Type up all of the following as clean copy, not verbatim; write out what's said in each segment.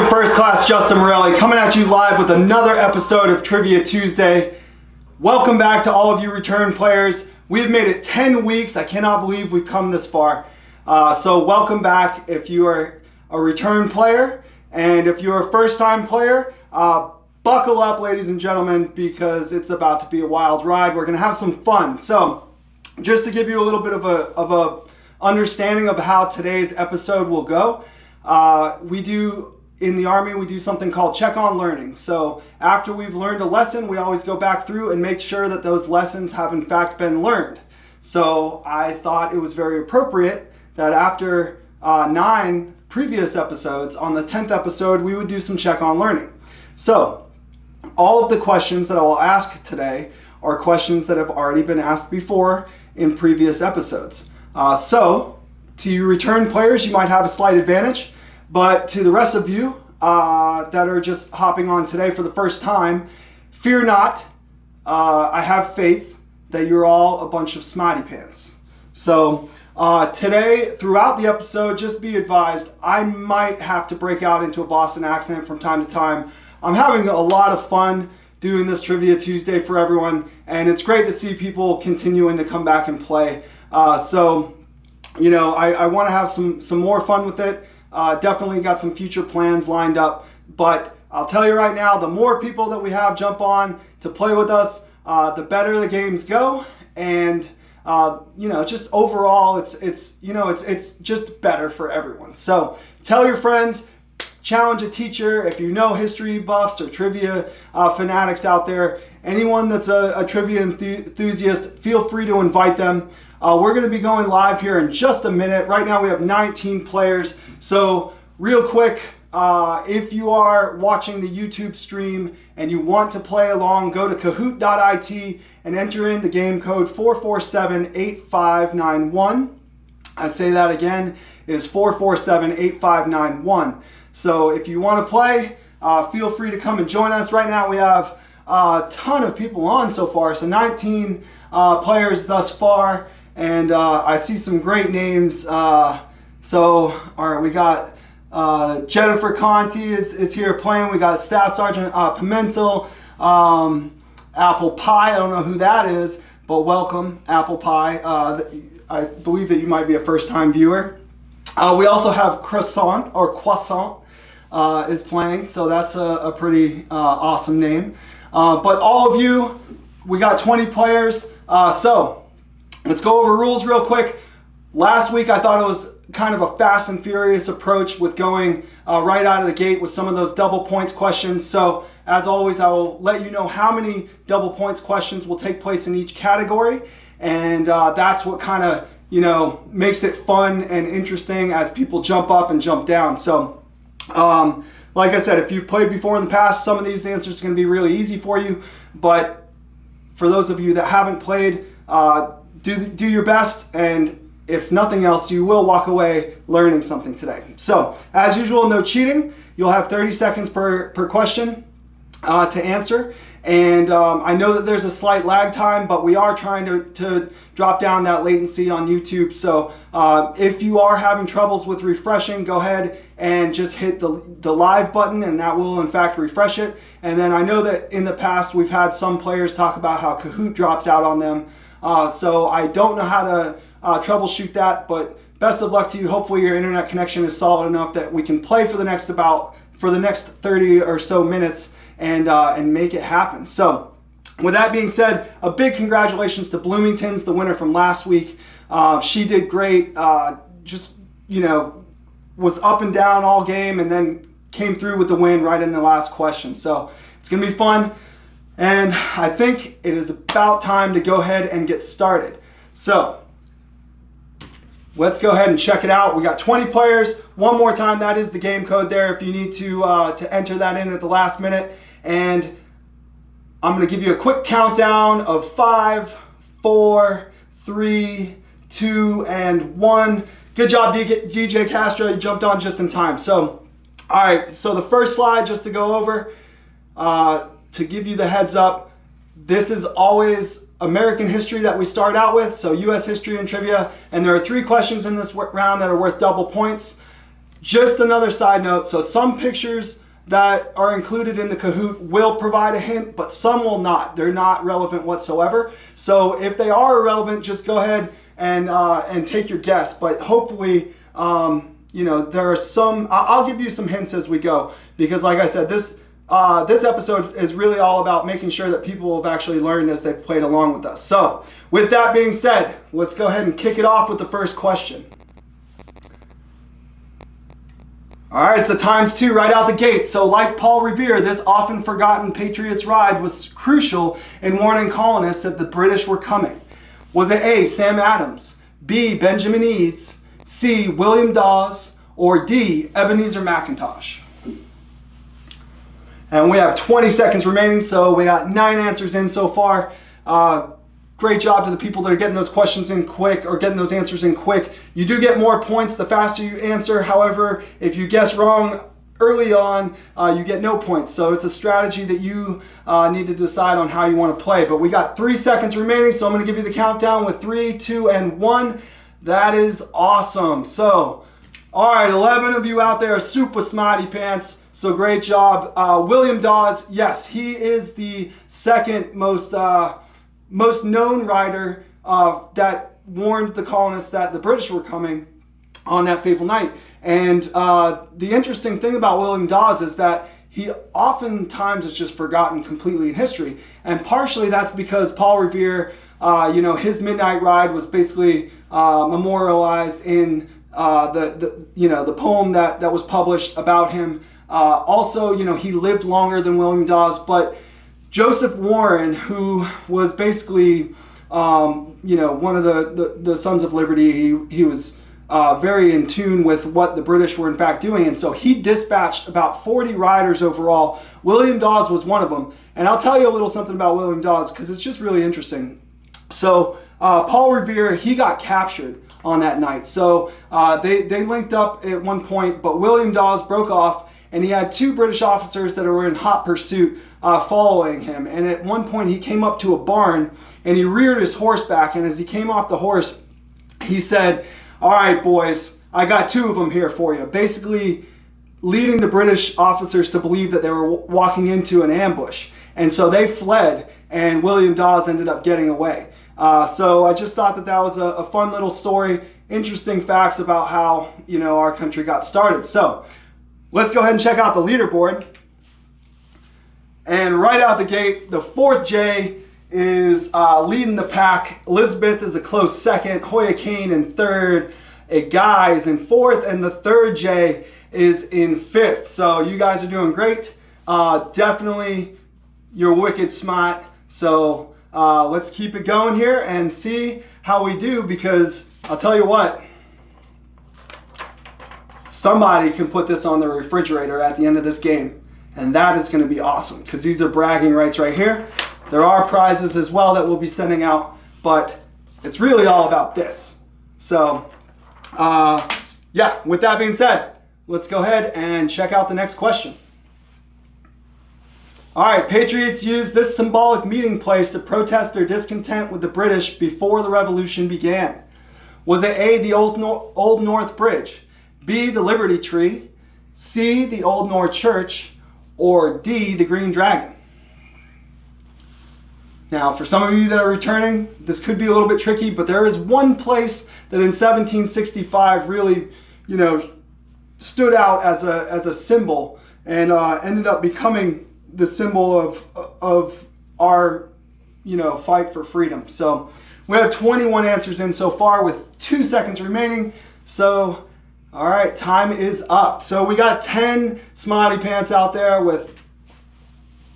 your first class, Justin Morelli, coming at you live with another episode of Trivia Tuesday. Welcome back to all of you return players. We've made it 10 weeks. I cannot believe we've come this far. So welcome back if you are a return player, and if you're a first-time player, buckle up, ladies and gentlemen, because it's about to be a wild ride. We're going to have some fun. So just to give you a little bit of a understanding of how today's episode will go, in the Army, we do something called check on learning. So after we've learned a lesson, we always go back through and make sure that those lessons have in fact been learned. So I thought it was very appropriate that after 9 previous episodes, on the 10th episode, we would do some check on learning. So all of the questions that I will ask today are questions that have already been asked before in previous episodes. So to you return players, you might have a slight advantage. But to the rest of you that are just hopping on today for the first time, fear not. I have faith that you're all a bunch of smarty pants. So today, throughout the episode, just be advised, I might have to break out into a Boston accent from time to time. I'm having a lot of fun doing this Trivia Tuesday for everyone, and it's great to see people continuing to come back and play. So, you know, I want to have some more fun with it. Definitely got some future plans lined up, but I'll tell you right now, the more people that we have jump on to play with us, the better the games go, and you know, just overall, it's just better for everyone. So tell your friends, challenge a teacher. If you know history buffs or trivia fanatics out there, anyone that's a trivia enthusiast, feel free to invite them. We're going to be going live here in just a minute. Right now we have 19 players. So real quick, if you are watching the YouTube stream and you want to play along, go to Kahoot.it and enter in the game code 447-8591. I say that again, is 447-8591. So if you want to play, feel free to come and join us. Right now we have a ton of people on so far, so 19 players thus far. And I see some great names. All right, we got Jennifer Conti is here playing. We got Staff Sergeant Pimentel, Apple Pie. I don't know who that is, but welcome, Apple Pie. I believe that you might be a first-time viewer. We also have Croissant is playing, so that's a pretty awesome name. But all of you, we got 20 players. So let's go over rules real quick. Last week I thought it was kind of a fast and furious approach with going right out of the gate with some of those double points questions. So as always, I will let you know how many double points questions will take place in each category. And that's what kind of, you know, makes it fun and interesting as people jump up and jump down. So like I said, if you've played before in the past, some of these answers are going to be really easy for you. But for those of you that haven't played, do your best, and if nothing else, you will walk away learning something today. So, as usual, no cheating. You'll have 30 seconds per question to answer. And I know that there's a slight lag time, but we are trying to drop down that latency on YouTube. So if you are having troubles with refreshing, go ahead and just hit the live button, and that will in fact refresh it. And then I know that in the past we've had some players talk about how Kahoot drops out on them. So I don't know how to troubleshoot that, but best of luck to you. Hopefully your internet connection is solid enough that we can play for the next 30 or so minutes and make it happen. So with that being said, a big congratulations to Bloomington's, the winner from last week. She did great, just, you know, was up and down all game and then came through with the win right in the last question. So it's gonna be fun. And I think it is about time to go ahead and get started. So let's go ahead and check it out. We got 20 players. One more time, that is the game code there if you need to enter that in at the last minute. And I'm going to give you a quick countdown of 5, 4, 3, 2, and 1. Good job, DJ Castro. You jumped on just in time. So, all right. So the first slide, just to go over, to give you the heads up, this is always American history that we start out with, so U.S. history and trivia, and there are 3 questions in this round that are worth double points. Just another side note, so some pictures that are included in the Kahoot will provide a hint, but some will not. They're not relevant whatsoever. So if they are irrelevant, just go ahead and take your guess. But hopefully, you know, there are some, I'll give you some hints as we go, because like I said, this episode is really all about making sure that people have actually learned as they've played along with us. So with that being said, let's go ahead and kick it off with the first question. All right, so ×2 right out the gate. So like Paul Revere, this often forgotten Patriots ride was crucial in warning colonists that the British were coming. Was it A, Sam Adams, B, Benjamin Eads, C, William Dawes, or D, Ebenezer McIntosh? And we have 20 seconds remaining, so we got 9 answers in so far. Great job to the people that are getting those questions in quick or getting those answers in quick. You do get more points the faster you answer. However, if you guess wrong early on, you get no points. So it's a strategy that you need to decide on how you want to play. But we got 3 seconds remaining, so I'm going to give you the countdown with 3, 2, and 1. That is awesome. So, all right, 11 of you out there are super smarty pants. So great job. William Dawes, yes, he is the second most known rider that warned the colonists that the British were coming on that fateful night. And the interesting thing about William Dawes is that he oftentimes is just forgotten completely in history. And partially that's because Paul Revere, you know, his midnight ride was basically memorialized in the poem that was published about him. Also, you know, he lived longer than William Dawes, but Joseph Warren, who was basically, you know, one of the Sons of Liberty, he was very in tune with what the British were in fact doing, and so he dispatched about 40 riders overall. William Dawes was one of them, and I'll tell you a little something about William Dawes because it's just really interesting. So Paul Revere, he got captured on that night, so they linked up at one point, but William Dawes broke off, and he had 2 British officers that were in hot pursuit following him. And at one point he came up to a barn and he reared his horse back, and as he came off the horse, he said, "All right, boys, I got 2 of them here for you," basically leading the British officers to believe that they were walking into an ambush. And so they fled, and William Dawes ended up getting away. So I just thought that was a fun little story, interesting facts about how, you know, our country got started. So let's go ahead and check out the leaderboard. And right out the gate, the 4th J is leading the pack. Elizabeth is a close second. Hoya Kane in 3rd. A Guy is in 4th. And the 3rd J is in 5th. So you guys are doing great. Definitely, you're wicked smart. So let's keep it going here and see how we do, because I'll tell you what, somebody can put this on the refrigerator at the end of this game, and that is going to be awesome, because these are bragging rights right here. There are prizes as well that we'll be sending out, but it's really all about this. So yeah, with that being said, let's go ahead and check out the next question. All right, Patriots used this symbolic meeting place to protest their discontent with the British before the Revolution began. Was it A, the Old North Bridge, B, the Liberty Tree, C, the Old North Church, or D, the Green Dragon? Now, for some of you that are returning, this could be a little bit tricky, but there is one place that in 1765 really, you know, stood out as a symbol and ended up becoming the symbol of our, you know, fight for freedom. So we have 21 answers in so far with 2 seconds remaining. So, all right, time is up. So we got 10 smarty pants out there with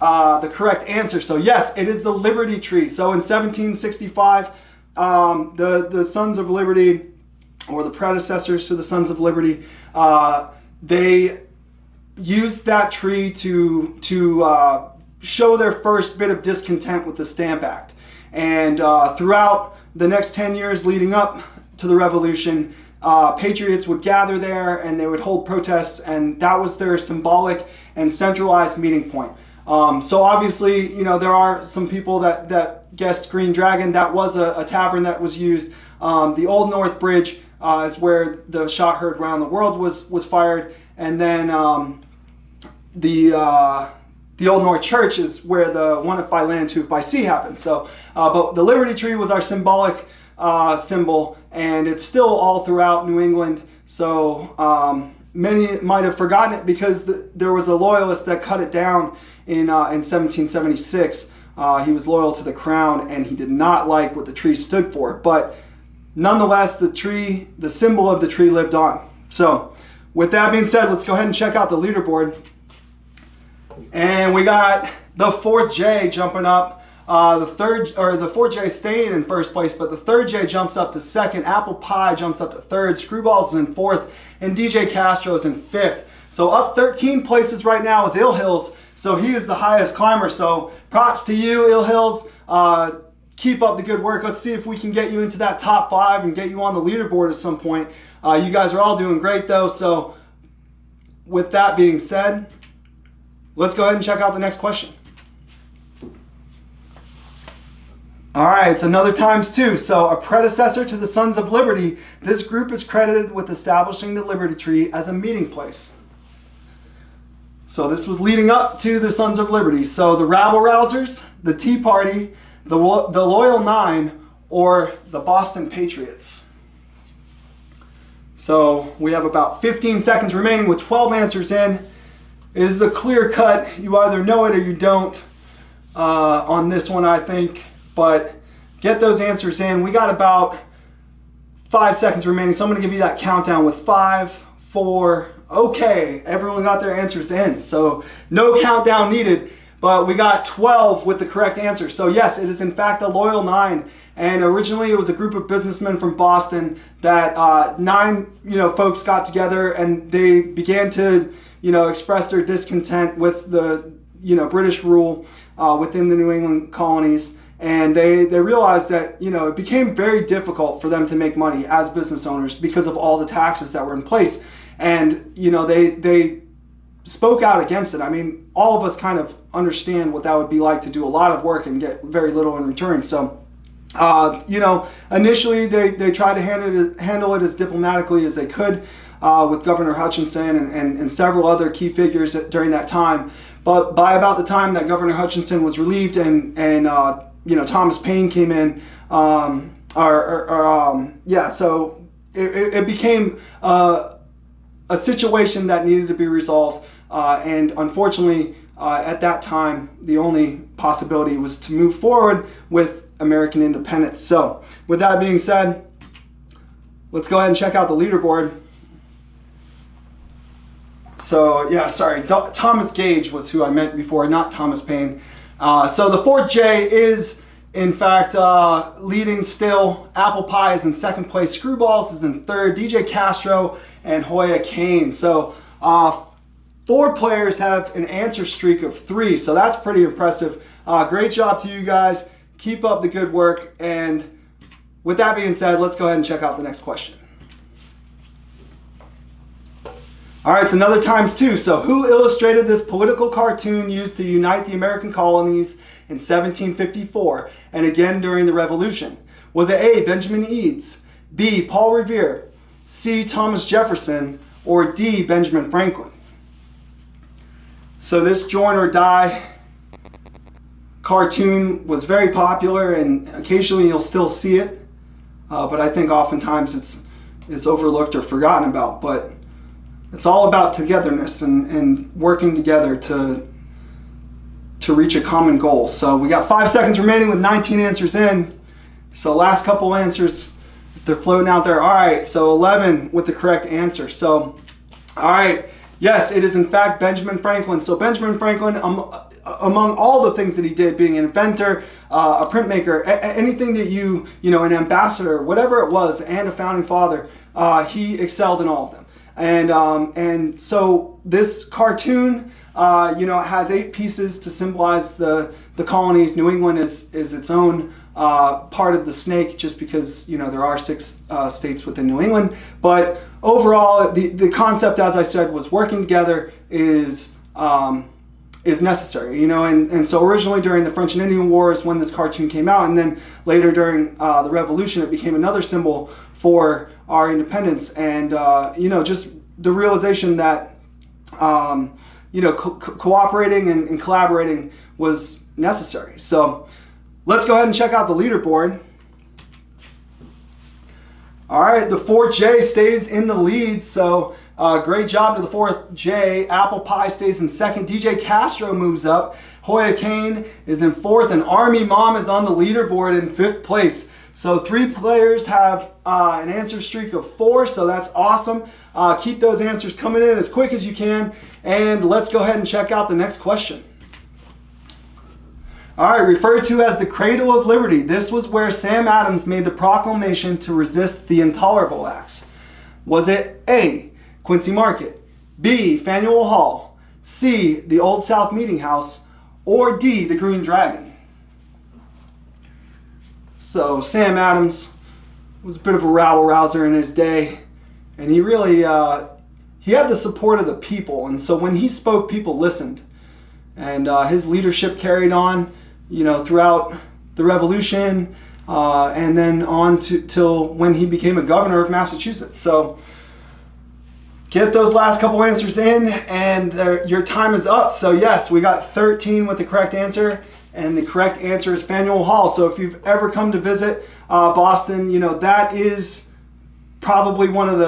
the correct answer. So yes, it is the Liberty Tree. So in 1765, the Sons of Liberty, or the predecessors to the Sons of Liberty, they used that tree to show their first bit of discontent with the Stamp Act. And throughout the next 10 years leading up to the Revolution, patriots would gather there and they would hold protests, and that was their symbolic and centralized meeting point. So obviously, you know, there are some people that guessed Green Dragon. That was a tavern that was used. The Old North Bridge is where the shot heard around the world was fired, and then the Old North Church is where the one if by land, two if by sea happened. So, but the Liberty Tree was our symbolic symbol, and it's still all throughout New England. So many might have forgotten it because there was a loyalist that cut it down in 1776. He was loyal to the crown, and he did not like what the tree stood for. But nonetheless, the symbol of the tree lived on. So with that being said, let's go ahead and check out the leaderboard. And we got the 4J jumping up. The 4J staying in first place, but the 3rd jumps up to 2nd. Apple Pie jumps up to 3rd. Screwballs is in 4th, and DJ Castro is in 5th. So up 13 places right now is Ill Hills. So he is the highest climber. So props to you, Ill Hills. Keep up the good work. Let's see if we can get you into that top 5 and get you on the leaderboard at some point. You guys are all doing great though. So with that being said, let's go ahead and check out the next question. All right, it's another ×2. So a predecessor to the Sons of Liberty, this group is credited with establishing the Liberty Tree as a meeting place. So this was leading up to the Sons of Liberty. So the Rabble Rousers, the Tea Party, the Loyal Nine, or the Boston Patriots. So we have about 15 seconds remaining with 12 answers in. It is a clear cut. You either know it or you don't on this one, I think. But get those answers in. We got about 5 seconds remaining. So I'm going to give you that countdown with 5, 4, okay. Everyone got their answers in. So no countdown needed. But we got 12 with the correct answer. So yes, it is in fact the Loyal Nine. And originally it was a group of businessmen from Boston that 9 folks got together, and they began to express their discontent with the British rule within the New England colonies. And they realized that it became very difficult for them to make money as business owners because of all the taxes that were in place. And they spoke out against it. I mean, all of us kind of understand what that would be like to do a lot of work and get very little in return. So initially they tried to handle it as diplomatically as they could with Governor Hutchinson and several other key figures during that time. But by about the time that Governor Hutchinson was relieved and Thomas Paine came in, so it became a situation that needed to be resolved, and unfortunately at that time the only possibility was to move forward with American independence. So with that being said, let's go ahead and check out the leaderboard. So yeah, sorry, Thomas Gage was who I meant before, not Thomas Paine. So the 4J is in fact leading still. Apple Pie is in 2nd place. Screwballs is in 3rd. DJ Castro and Hoya Kane. So 4 players have an answer streak of 3. So that's pretty impressive. Great job to you guys. Keep up the good work. And with that being said, let's go ahead and check out the next question. All right, it's another ×2. So who illustrated this political cartoon used to unite the American colonies in 1754 and again during the Revolution? Was it A, Benjamin Eads, B, Paul Revere, C, Thomas Jefferson, or D, Benjamin Franklin? So this join or die cartoon was very popular, and occasionally you'll still see it, but I think oftentimes it's overlooked or forgotten about. But it's all about togetherness and working together to reach a common goal. So we got 5 seconds remaining with 19 answers in. So last couple answers, if they're floating out there. All right, so 11 with the correct answer. So, all right, yes, it is in fact Benjamin Franklin. So Benjamin Franklin, among all the things that he did, being an inventor, a printmaker, anything that an ambassador, whatever it was, and a founding father, he excelled in all of them. And so this cartoon, has 8 pieces to symbolize the colonies. New England is its own part of the snake, just because there are 6 states within New England. But overall, the concept, as I said, was working together is is necessary, and so originally during the French and Indian Wars when this cartoon came out, and then later during the Revolution, it became another symbol for our independence, and just the realization that cooperating and collaborating was necessary. So let's go ahead and check out the leaderboard. All right, the 4J stays in the lead, so great job to the 4J. Apple Pie stays in second. DJ Castro moves up. Hoya Kane is in fourth, and Army Mom is on the leaderboard in fifth place. So 3 players have an answer streak of 4, so that's awesome. Keep those answers coming in as quick as you can, and let's go ahead and check out the next question. All right, referred to as the Cradle of Liberty. This was where Sam Adams made the proclamation to resist the intolerable acts. Was it A, Quincy Market, B, Faneuil Hall, C, the Old South Meeting House, or D, the Green Dragon? So Sam Adams was a bit of a rabble-rouser in his day, and he really he had the support of the people, and so when he spoke, people listened, and his leadership carried on throughout the Revolution, and then on till when he became a governor of Massachusetts. So get those last couple answers in, and your time is up. So yes, we got 13 with the correct answer, and the correct answer is Faneuil Hall. So if you've ever come to visit Boston, that is probably one of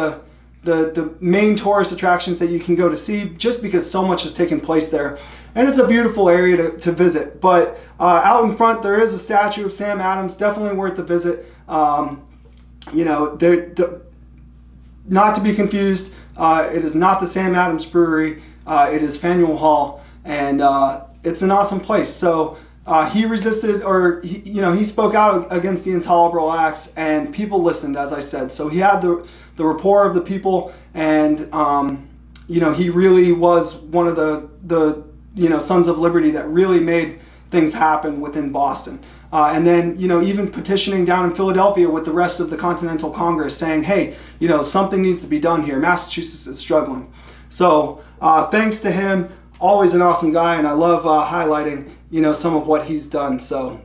the main tourist attractions that you can go to see, just because so much has taken place there. And it's a beautiful area to visit. But out in front, there is a statue of Sam Adams, definitely worth the visit. Not to be confused, it is not the Sam Adams Brewery, it is Faneuil Hall, and it's an awesome place. So he resisted, or he spoke out against the intolerable acts, and people listened, as I said. So he had the rapport of the people, and he really was one of the Sons of Liberty that really made things happen within Boston. And then, even petitioning down in Philadelphia with the rest of the Continental Congress, saying, hey, something needs to be done here. Massachusetts is struggling. So thanks to him, always an awesome guy, and I love highlighting, some of what he's done. So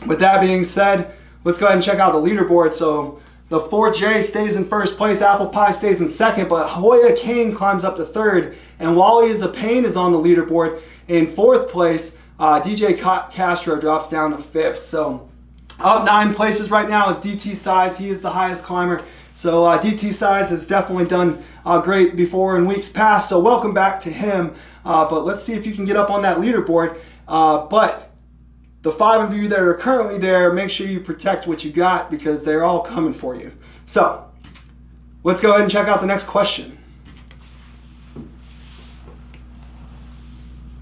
with that being said, let's go ahead and check out the leaderboard. So the 4J stays in first place, Apple Pie stays in second, but Hoya Kane climbs up to third, and Wally is a Pain is on the leaderboard in fourth place. DJ Castro drops down to fifth. So up 9 places right now is DT Size. He is the highest climber. So DT Size has definitely done great before in weeks past, so welcome back to him. But let's see if you can get up on that leaderboard. But the 5 of you that are currently there, make sure you protect what you got, because they're all coming for you. So let's go ahead and check out the next question.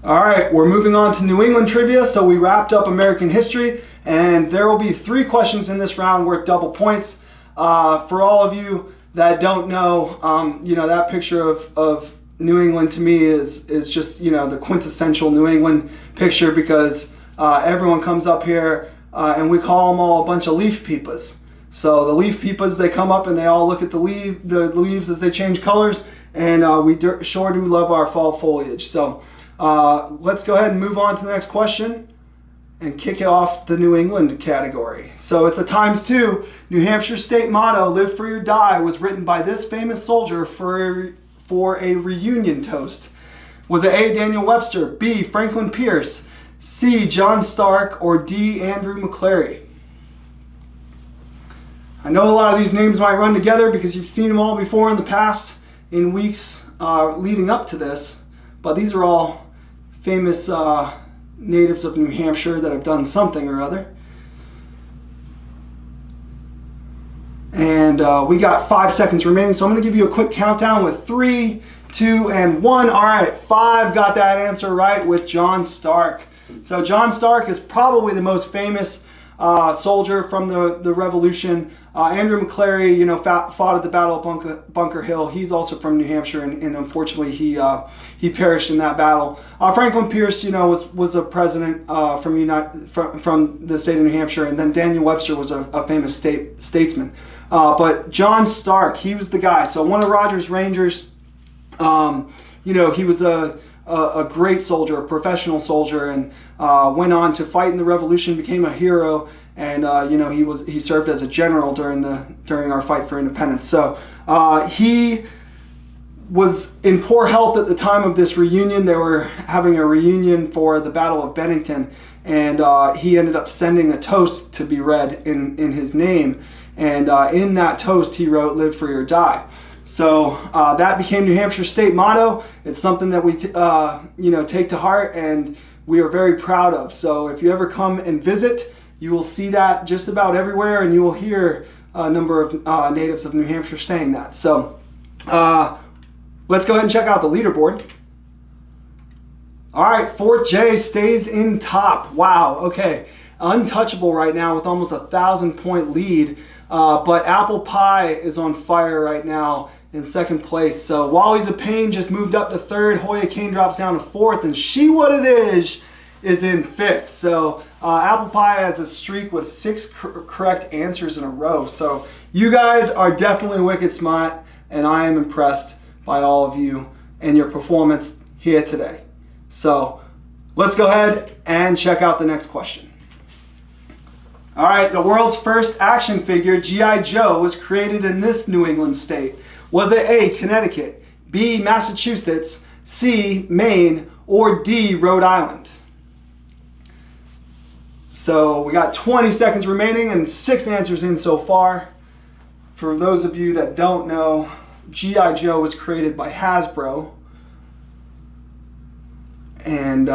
All right, we're moving on to New England trivia. So we wrapped up American history, and there will be 3 questions in this round worth double points. For all of you that don't know, that picture of New England to me is just, the quintessential New England picture, because everyone comes up here and we call them all a bunch of leaf peepers. So the leaf peepers, they come up and they all look at the leaves as they change colors, and we sure do love our fall foliage. So let's go ahead and move on to the next question and kick off the New England category. So it's a ×2. New Hampshire state motto, "Live free or die," was written by this famous soldier for a reunion toast. Was it A, Daniel Webster, B, Franklin Pierce, C, John Stark, or D, Andrew McClary? I know a lot of these names might run together because you've seen them all before in the past in weeks leading up to this, but these are all famous natives of New Hampshire that have done something or other. And we got 5 seconds remaining, so I'm going to give you a quick countdown with 3, 2, and 1. All right, 5 got that answer right with John Stark. So John Stark is probably the most famous soldier from the Revolution. Andrew McClary, fought at the Battle of Bunker Hill. He's also from New Hampshire, and unfortunately he perished in that battle. Franklin Pierce, was a president from the state of New Hampshire, and then Daniel Webster was a famous statesman. But John Stark, he was the guy. So one of Rogers' Rangers. He was a a great soldier, a professional soldier, and went on to fight in the Revolution, became a hero, and he served as a general during our fight for independence. So he was in poor health at the time of this reunion. They were having a reunion for the Battle of Bennington, and he ended up sending a toast to be read in his name. And in that toast, he wrote, "Live free or die." So that became New Hampshire's state motto. It's something that we take to heart, and we are very proud of. So if you ever come and visit, you will see that just about everywhere, and you will hear a number of natives of New Hampshire saying that. So let's go ahead and check out the leaderboard. All right, Fort J stays in top. Wow, okay. Untouchable right now with almost 1,000-point lead. But Apple Pie is on fire right now in second place. So Wally's a Pain just moved up to third. Hoya Kane drops down to fourth. And She What It is in fifth. So Apple Pie has a streak with 6 correct answers in a row. So you guys are definitely wicked smart, and I am impressed by all of you and your performance here today. So let's go ahead and check out the next question. All right, the world's first action figure, G.I. Joe, was created in this New England state. Was it A, Connecticut, B, Massachusetts, C, Maine, or D, Rhode Island? So we got 20 seconds remaining and 6 answers in so far. For those of you that don't know, G.I. Joe was created by Hasbro. And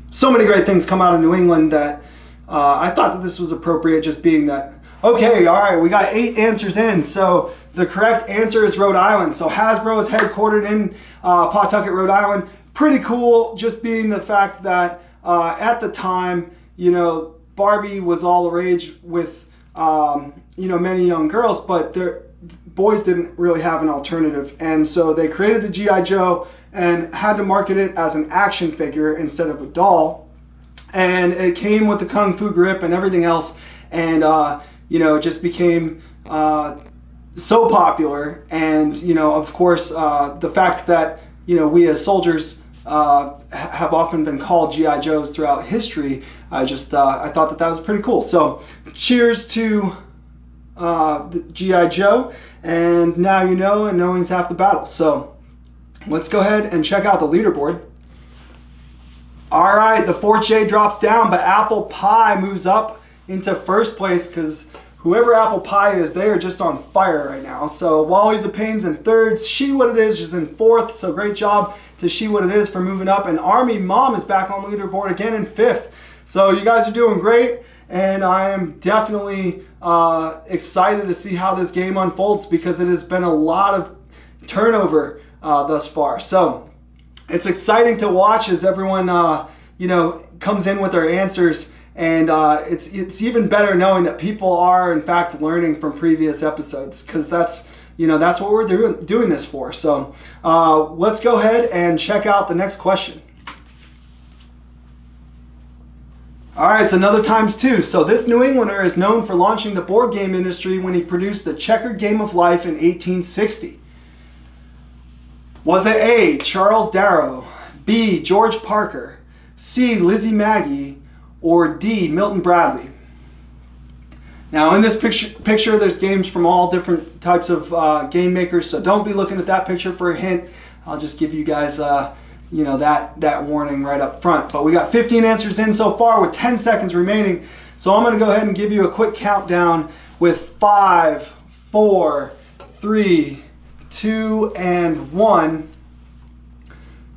so many great things come out of New England that I thought that this was appropriate, just being that. Okay, all right, we got 8 answers in. So the correct answer is Rhode Island. So Hasbro is headquartered in Pawtucket, Rhode Island. Pretty cool, just being the fact that at the time, Barbie was all the rage with, many young girls, but boys didn't really have an alternative. And so they created the G.I. Joe and had to market it as an action figure instead of a doll. And it came with the Kung Fu grip and everything else. And, it just became so popular. And, of course, the fact that, we as soldiers have often been called G.I. Joes throughout history, I thought that was pretty cool. So cheers to the G.I. Joe. And now you know, and knowing's half the battle. So let's go ahead and check out the leaderboard. All right, the Fort J drops down, but Apple Pie moves up into first place because whoever Apple Pie is, they are just on fire right now. So Wally's a Pain's in third. She What It is in fourth. So great job to She What It is for moving up. And Army Mom is back on the leaderboard again in fifth. So you guys are doing great, and I am definitely excited to see how this game unfolds because it has been a lot of turnover thus far. So it's exciting to watch as everyone comes in with their answers, and it's even better knowing that people are in fact learning from previous episodes, because that's what we're doing this for. So let's go ahead and check out the next question. All right, it's another times 2. So this New Englander is known for launching the board game industry when he produced the Checkered Game of Life in 1860. Was it A, Charles Darrow, B, George Parker, C, Lizzie Magie, or D, Milton Bradley? Now in this picture there's games from all different types of game makers, so don't be looking at that picture for a hint. I'll just give you guys that warning right up front. But we got 15 answers in so far with 10 seconds remaining. So I'm going to go ahead and give you a quick countdown with 5, 4, 3, 2, and 1.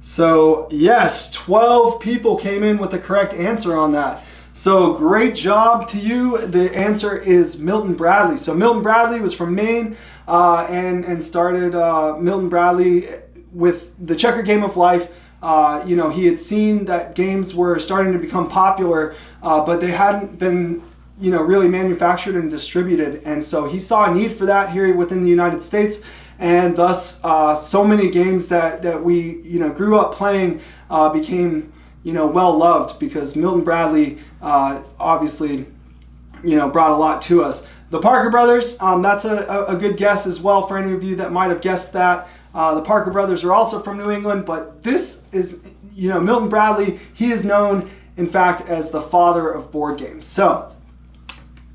So yes, 12 people came in with the correct answer on that. So great job to you. The answer is Milton Bradley. So Milton Bradley was from Maine and started Milton Bradley with the Checkered Game of Life. He had seen that games were starting to become popular, but they hadn't been really manufactured and distributed. And so he saw a need for that here within the United States. And thus, so many games that we grew up playing became well loved, because Milton Bradley obviously brought a lot to us. The Parker Brothers, that's a good guess as well for any of you that might have guessed that. The Parker brothers are also from New England, but this is, Milton Bradley, he is known, in fact, as the father of board games. So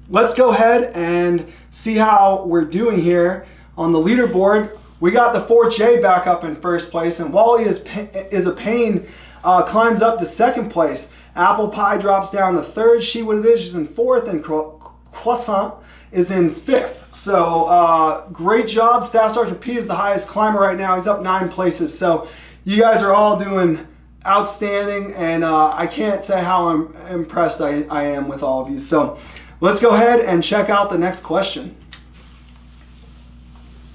let's go ahead and see how we're doing here on the leaderboard. We got the 4J back up in first place, and Wally is a Pain climbs up to second place. Apple Pie drops down to third. She What It Is in fourth, and Croissant is in fifth. So great job. Staff Sergeant P is the highest climber right now. He's up 9 places. So you guys are all doing outstanding, and I can't say how impressed I am with all of you. So let's go ahead and check out the next question.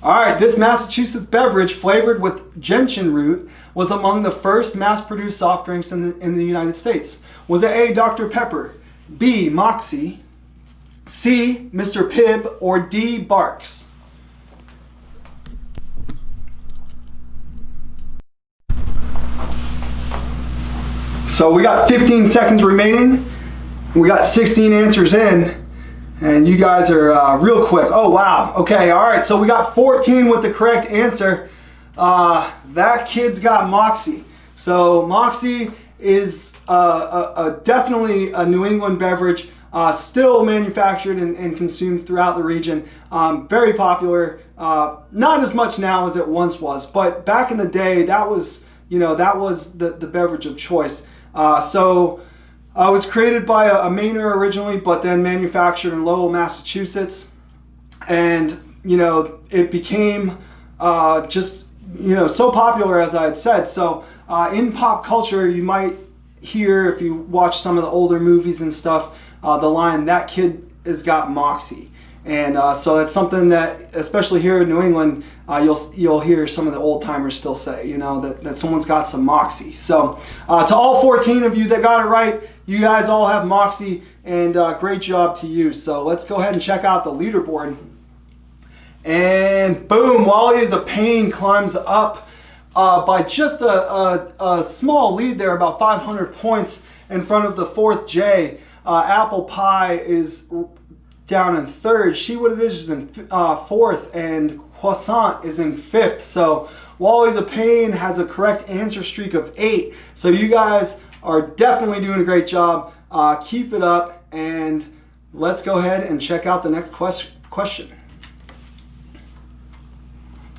All right, this Massachusetts beverage flavored with gentian root was among the first mass-produced soft drinks in the United States. Was it A, Dr. Pepper, B, Moxie, C, Mr. Pibb, or D, Barks? So we got 15 seconds remaining. We got 16 answers in. And you guys are real quick. Oh, wow. Okay, all right. So we got 14 with the correct answer. That kid's got Moxie. So Moxie is definitely a New England beverage, still manufactured and consumed throughout the region. Very popular. Not as much now as it once was, but back in the day, that was the beverage of choice. It was created by a Mainer originally, but then manufactured in Lowell, Massachusetts. And, it became so popular, as I had said. So in pop culture, you might hear, if you watch some of the older movies and stuff, the line, that kid has got Moxie. And so that's something that, especially here in New England, you'll hear some of the old timers still say, that someone's got some Moxie. So to all 14 of you that got it right, you guys all have Moxie, and great job to you. So let's go ahead and check out the leaderboard. And boom, Wally is a Pain climbs up by just a small lead there, about 500 points in front of the 4th J. Apple Pie is down in third. She What It Is in fourth, and Croissant is in fifth. So Wally's a Pain has a correct answer streak of 8. So you guys are definitely doing a great job. Keep it up, and let's go ahead and check out the next question.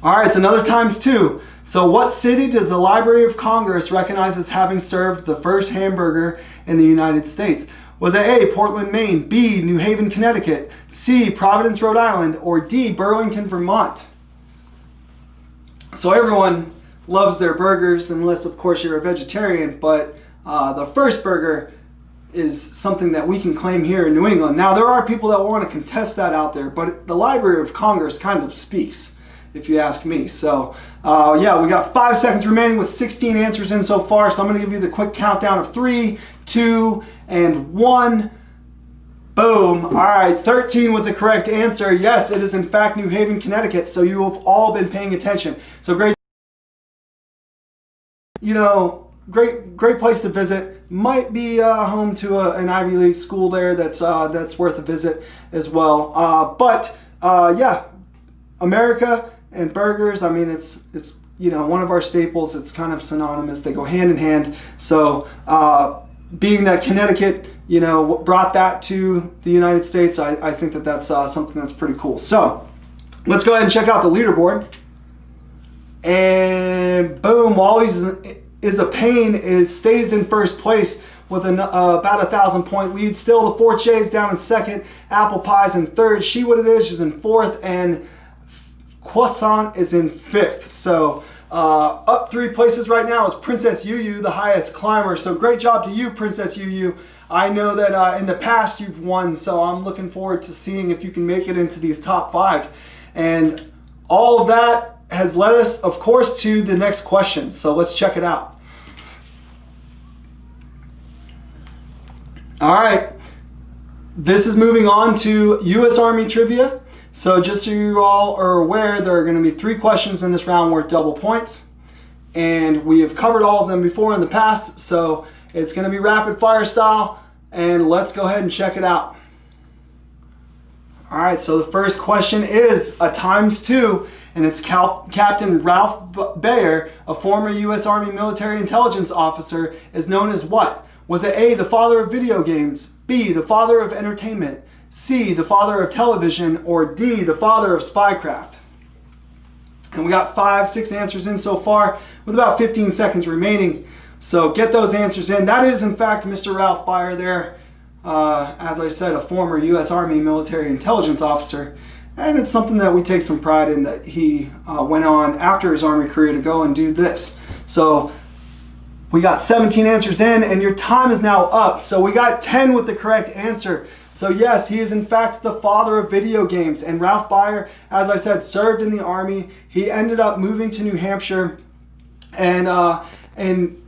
All right, it's another ×2. So what city does the Library of Congress recognize as having served the first hamburger in the United States? Was it A, Portland, Maine, B, New Haven, Connecticut, C, Providence, Rhode Island, or D, Burlington, Vermont? So everyone loves their burgers, unless of course you're a vegetarian, but the first burger is something that we can claim here in New England. Now there are people that want to contest that out there, but the Library of Congress kind of speaks, if you ask me. So yeah, we got 5 seconds remaining with 16 answers in so far. So I'm going to give you the quick countdown of 3, 2, and 1. Boom. All right, 13 with the correct answer. Yes, it is in fact New Haven, Connecticut. So you have all been paying attention. So great, great place to visit. Might be home to an Ivy League school there that's worth a visit as well. But yeah, America and burgers, I mean, it's one of our staples. It's kind of synonymous. They go hand in hand. So being that Connecticut, brought that to the United States, I think that's something that's pretty cool. So let's go ahead and check out the leaderboard. And boom, Wally's is a Pain stays in first place with about 1,000 point lead. Still, the 4th J is down in second. Apple Pie's in third. She What It Is in fourth, and Croissant is in fifth. So up 3 places right now is Princess Yu, the highest climber. So great job to you, Princess Yu. I know that in the past you've won, so I'm looking forward to seeing if you can make it into these top 5. And all of that has led us, of course, to the next question. So let's check it out. All right, this is moving on to U.S. Army trivia. So just so you all are aware, there are going to be 3 questions in this round worth double points. And we have covered all of them before in the past, so it's going to be rapid fire style. And let's go ahead and check it out. All right, so the first question is a ×2, and it's Captain Ralph Baer, a former U.S. Army military intelligence officer, is known as what? Was it A, the father of video games, B, the father of entertainment, C, the father of television, or D, the father of spycraft? And we got 5-6 answers in so far with about 15 seconds remaining. So get those answers in. That is, in fact, Mr. Ralph Baer there. As I said, a former U.S. Army military intelligence officer. And it's something that we take some pride in, that he went on after his Army career to go and do this. So we got 17 answers in, and your time is now up. So we got 10 with the correct answer. So yes, he is in fact the father of video games. And Ralph Baer, as I said, served in the Army. He ended up moving to New Hampshire and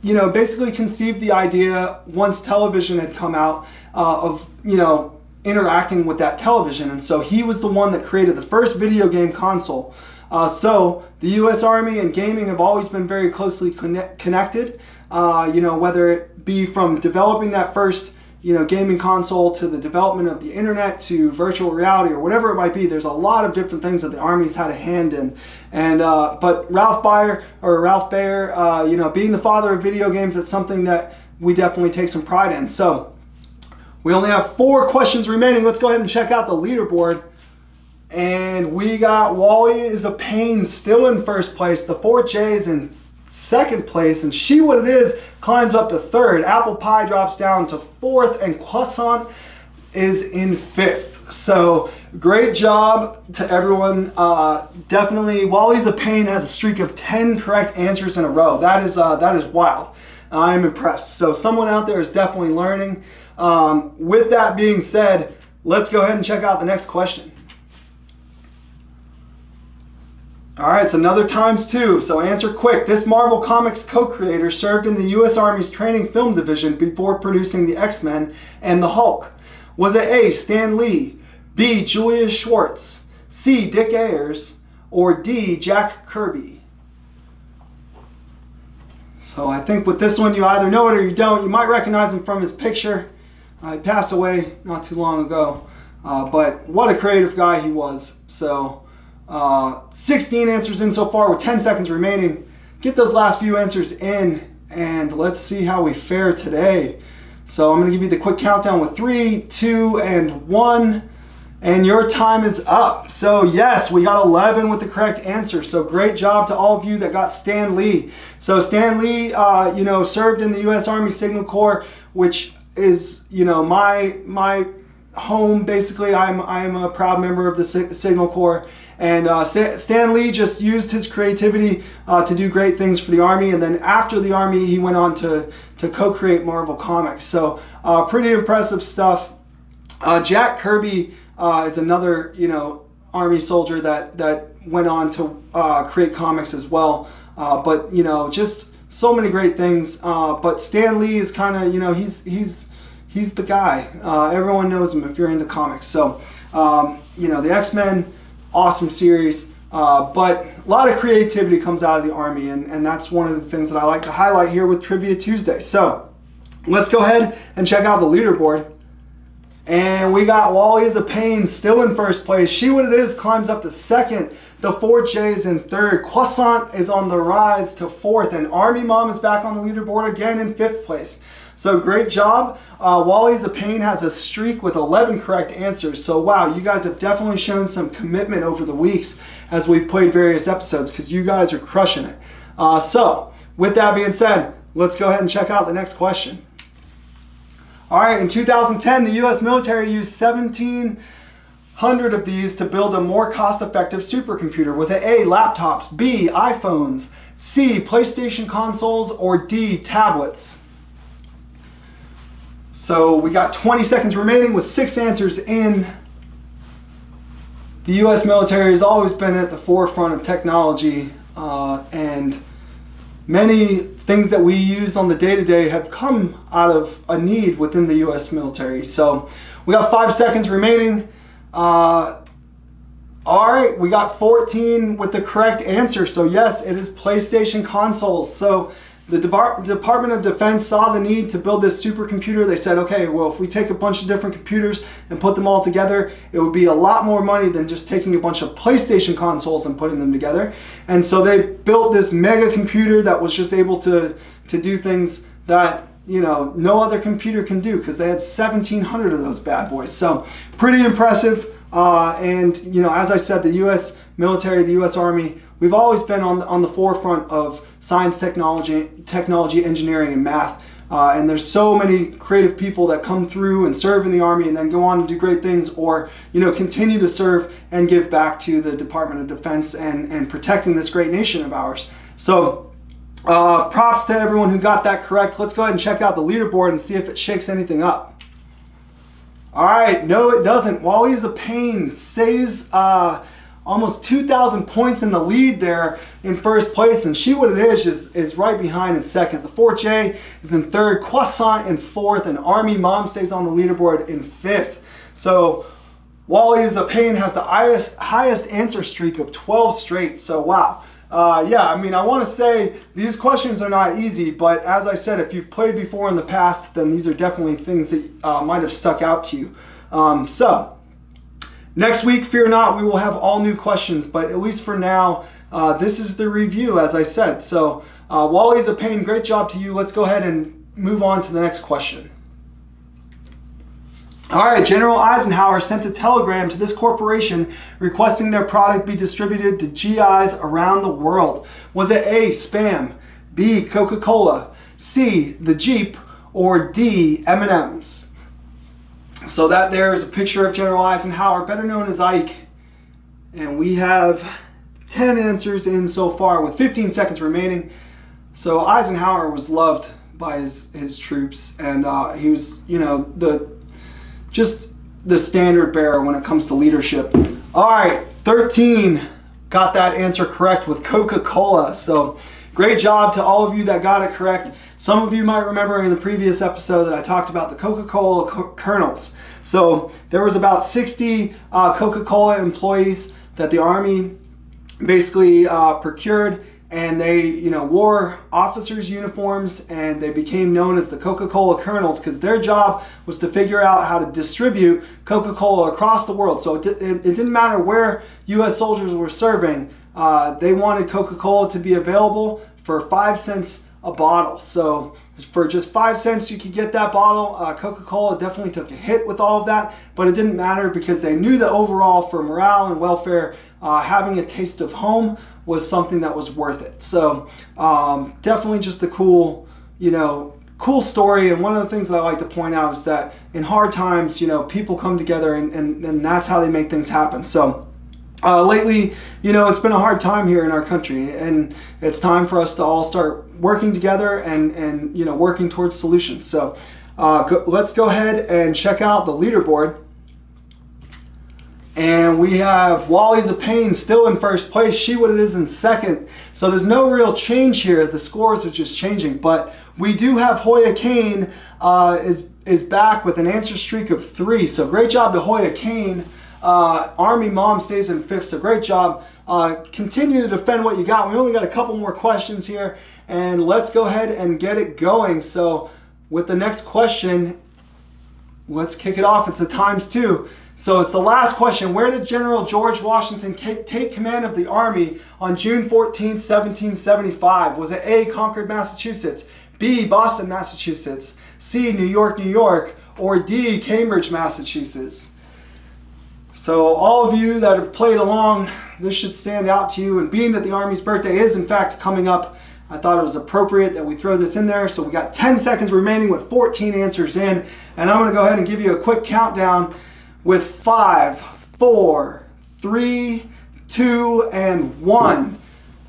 you know, basically conceived the idea once television had come out of, you know, interacting with that television. And so he was the one that created the first video game console. So the U.S. Army and gaming have always been very closely connected, you know, whether it be from developing that first, you know, gaming console to the development of the internet to virtual reality or whatever it might be. There's a lot of different things that the Army's had a hand in. And but Ralph Baer, you know, being the father of video games, it's something that we definitely take some pride in. So we only have 4 questions remaining. Let's go ahead and check out the leaderboard. And we got Wally is a Pain still in first place. The 4J is in second place, and She What It Is climbs up to third. Apple Pie drops down to fourth, and Croissant is in fifth. So great job to everyone. Definitely, Wally's a Pain has a streak of 10 correct answers in a row. That is wild. I'm impressed. So someone out there is definitely learning. With that being said, let's go ahead and check out the next question. All right, it's another ×2, so answer quick. This Marvel Comics co-creator served in the U.S. Army's training film division before producing the X-Men and the Hulk. Was it A, Stan Lee, B, Julius Schwartz, C, Dick Ayers, or D, Jack Kirby? So I think with this one, you either know it or you don't. You might recognize him from his picture. He passed away not too long ago, but what a creative guy he was. So 16 answers in so far with 10 seconds remaining. Get those last few answers in, and let's see how we fare today. So I'm going to give you the quick countdown with 3, 2, and 1, and your time is up. So yes, we got 11 with the correct answer. So great job to all of you that got Stan Lee. So Stan Lee, you know, served in the U.S. Army Signal Corps, which is, you know, my home. Basically, I'm a proud member of the Signal Corps. And Stan Lee just used his creativity to do great things for the Army. And then after the Army, he went on to co-create Marvel Comics. So pretty impressive stuff. Jack Kirby is another, you know, Army soldier that went on to create comics as well. But, you know, just so many great things. But Stan Lee is kind of, you know, he's the guy. Everyone knows him if you're into comics. So, you know, the X-Men, awesome series, but a lot of creativity comes out of the Army, and that's one of the things that I like to highlight here with Trivia Tuesday. So let's go ahead and check out the leaderboard. And we got Wally is a Pain still in first place. She What It Is climbs up to second. The 4J is in third. Croissant is on the rise to fourth, and Army Mom is back on the leaderboard again in fifth place. So great job. Wally's a Pain has a streak with 11 correct answers. So wow, you guys have definitely shown some commitment over the weeks as we've played various episodes, because you guys are crushing it. So with that being said, let's go ahead and check out the next question. All right, in 2010, the U.S. military used 1,700 of these to build a more cost-effective supercomputer. Was it A, laptops, B, iPhones, C, PlayStation consoles, or D, tablets? So we got 20 seconds remaining with 6 answers in. The U.S. military has always been at the forefront of technology, and many things that we use on the day-to-day have come out of a need within the U.S. military. So we got 5 seconds remaining. All right, we got 14 with the correct answer. So yes, it is PlayStation consoles. So the Department of Defense saw the need to build this supercomputer. They said, okay, well, if we take a bunch of different computers and put them all together, it would be a lot more money than just taking a bunch of PlayStation consoles and putting them together. And so they built this mega computer that was just able to do things that, you know, no other computer can do, because they had 1,700 of those bad boys. So pretty impressive. And, you know, as I said, the U.S. military, the U.S. Army, we've always been on the forefront of science, technology, engineering, and math. And there's so many creative people that come through and serve in the Army and then go on to do great things, or, you know, continue to serve and give back to the Department of Defense and protecting this great nation of ours. So props to everyone who got that correct. Let's go ahead and check out the leaderboard and see if it shakes anything up. All right, no it doesn't. Wally is a pain stays almost 2,000 points in the lead there in first place, and She What It is right behind in second. The 4J is in third, Croissant in fourth, and Army Mom stays on the leaderboard in fifth. So Wally is a pain has the highest answer streak of 12 straight. So wow. Yeah, I mean, I want to say these questions are not easy, but as I said, if you've played before in the past, then these are definitely things that might have stuck out to you. So next week, fear not, we will have all new questions, but at least for now, this is the review, as I said. So Wally's a pain, great job to you. Let's go ahead and move on to the next question. All right, General Eisenhower sent a telegram to this corporation requesting their product be distributed to GIs around the world. Was it A, Spam, B, Coca-Cola, C, the Jeep, or D, M&Ms? So that there is a picture of General Eisenhower, better known as Ike. And we have 10 answers in so far with 15 seconds remaining. So Eisenhower was loved by his troops, and he was, you know, just the standard bearer when it comes to leadership. All right, 13 got that answer correct with Coca-Cola. So great job to all of you that got it correct. Some of you might remember in the previous episode that I talked about the Coca-Cola kernels. So there was about 60 Coca-Cola employees that the Army basically procured, and they, you know, wore officers' uniforms, and they became known as the Coca-Cola Colonels because their job was to figure out how to distribute Coca-Cola across the world. So it didn't matter where U.S. soldiers were serving. They wanted Coca-Cola to be available for 5 cents a bottle. So for just 5 cents, you could get that bottle. Coca-Cola definitely took a hit with all of that, but it didn't matter because they knew that overall for morale and welfare, having a taste of home was something that was worth it. So definitely just a cool, you know, cool story. And one of the things that I like to point out is that in hard times, you know, people come together and that's how they make things happen. So lately, you know, it's been a hard time here in our country, and it's time for us to all start working together and you know, working towards solutions. So let's go ahead and check out the leaderboard. And we have Wally's a Pain still in first place, She What It Is in second. So there's no real change here. The scores are just changing. But we do have Hoya Kane is back with an answer streak of 3. So great job to Hoya Kane. Army Mom stays in 5th. So great job. Continue to defend what you got. We only got a couple more questions here. And let's go ahead and get it going. So with the next question, let's kick it off. It's a ×2. So it's the last question. Where did General George Washington take command of the Army on June 14th, 1775? Was it A, Concord, Massachusetts, B, Boston, Massachusetts, C, New York, New York, or D, Cambridge, Massachusetts? So all of you that have played along, this should stand out to you. And being that the Army's birthday is in fact coming up, I thought it was appropriate that we throw this in there. So we got 10 seconds remaining with 14 answers in. And I'm going to go ahead and give you a quick countdown with 5, 4, 3, 2, and 1.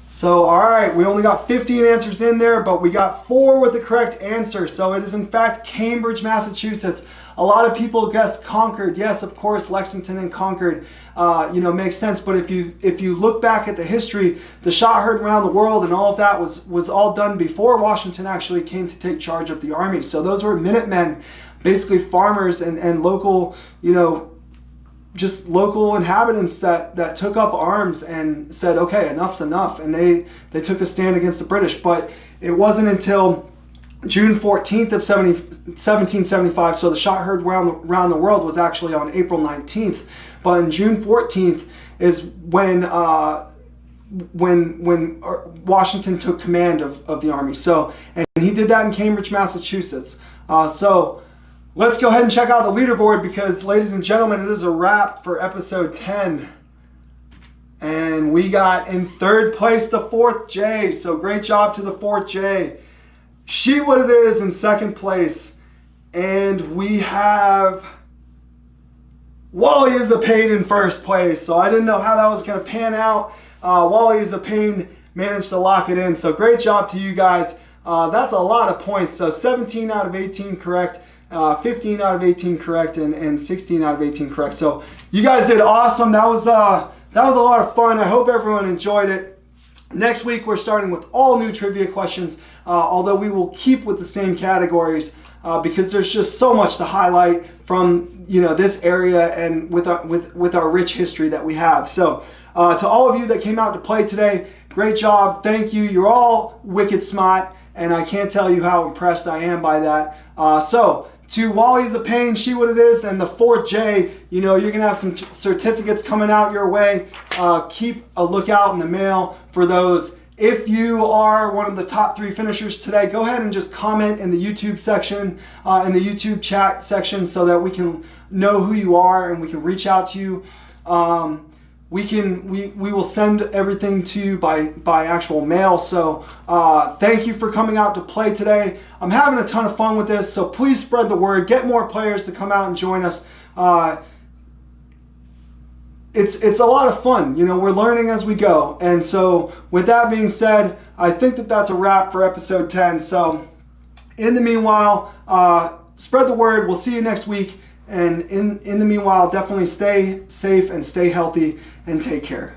So, all right, we only got 15 answers in there, but we got 4 with the correct answer. So it is in fact Cambridge, Massachusetts. A lot of people guessed Concord. Yes, of course, Lexington and Concord, you know, makes sense. But if you look back at the history, the shot heard around the world and all of that was all done before Washington actually came to take charge of the Army. So those were Minutemen, basically farmers and local, you know, just local inhabitants that took up arms and said, okay, enough's enough. And they took a stand against the British. But it wasn't until June 14th of 1775, so the shot heard around the world was actually on April 19th. But on June 14th is when Washington took command of the army. So, and he did that in Cambridge, Massachusetts. So let's go ahead and check out the leaderboard, because, ladies and gentlemen, it is a wrap for episode 10. And we got in third place the 4th J. So great job to the 4th J. She What It Is in second place. And we have Wally is a Pain in first place. So I didn't know how that was going to pan out. Wally is a Pain managed to lock it in. So great job to you guys. That's a lot of points. So 17 out of 18 correct. 15 out of 18 correct, and 16 out of 18 correct. So you guys did awesome. That was a lot of fun. I hope everyone enjoyed it. Next week we're starting with all new trivia questions, although we will keep with the same categories because there's just so much to highlight from this area and with our rich history that we have. So to all of you that came out to play today, great job. Thank you. You're all wicked smart, and I can't tell you how impressed I am by that. So to Wally's a Pain, She What It Is, and the 4th J, you're going to have some certificates coming out your way. Keep a lookout in the mail for those. If you are one of the top 3 finishers today, go ahead and just comment in the YouTube section, in the YouTube chat section, so that we can know who you are and we can reach out to you. We will send everything to you by actual mail. So thank you for coming out to play today. I'm having a ton of fun with this, so please spread the word. Get more players to come out and join us. It's a lot of fun. We're learning as we go. And so with that being said, I think that's a wrap for episode 10. So in the meanwhile, spread the word. We'll see you next week. And in the meanwhile, definitely stay safe and stay healthy and take care.